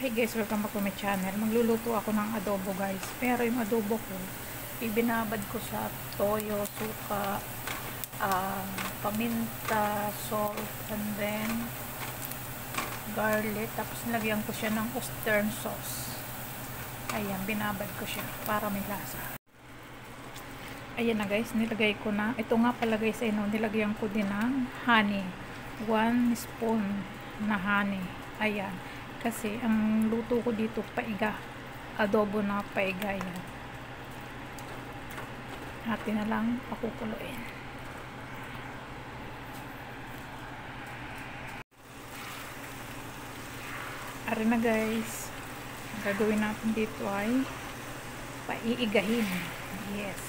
Hi guys, welcome back to my channel. Magluluto ako ng adobo guys. Pero yung adobo ko, ibinabad ko sa toyo, suka, paminta, salt, and then garlic. Tapos nilagyan ko siya ng Worcestershire sauce. Ayan, binabad ko siya para may lasa. Ayan na guys, nilagay ko na. Ito nga pala guys, nilagyan ko din ng honey. 1 spoon na honey. Ayan. Kasi ang luto ko dito paiga. Adobo na paiga yan. Atin na lang pakukuluin. Ari na guys. Ang gagawin natin dito ay paiigahin. Yes.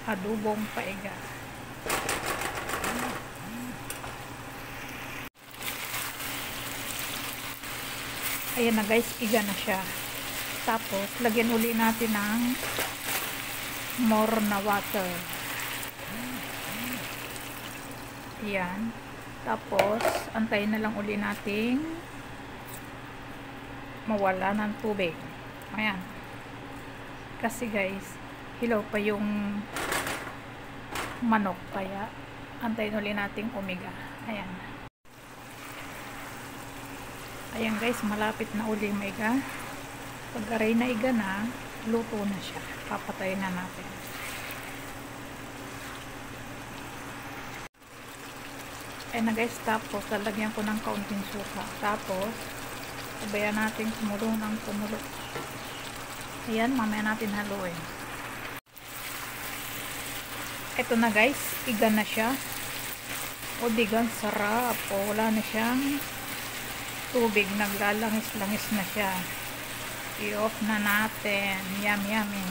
Adobong paiga. Ayan na guys, iga na siya. Tapos, lagyan uli natin ng more na water. Ayan. Tapos, antayin na lang uli natin mawala ng tubig. Ayan. Kasi guys, hilaw pa yung manok. Kaya, antayin uli natin umiga. Ayan. Ayan guys, malapit na uli maiga. Pag aray na iga na, luto na siya. Papatayin na natin. Ayan na guys, tapos lalagyan ko ng kaunting suka. Tapos, sabayan natin kumulo ng kumulo. Ayan, mamaya natin haluin. Ito na guys, iga na siya. O digang sarap. O wala na siyang tubig, naglalangis-langis na siya. I-off na natin. Yum, yummy.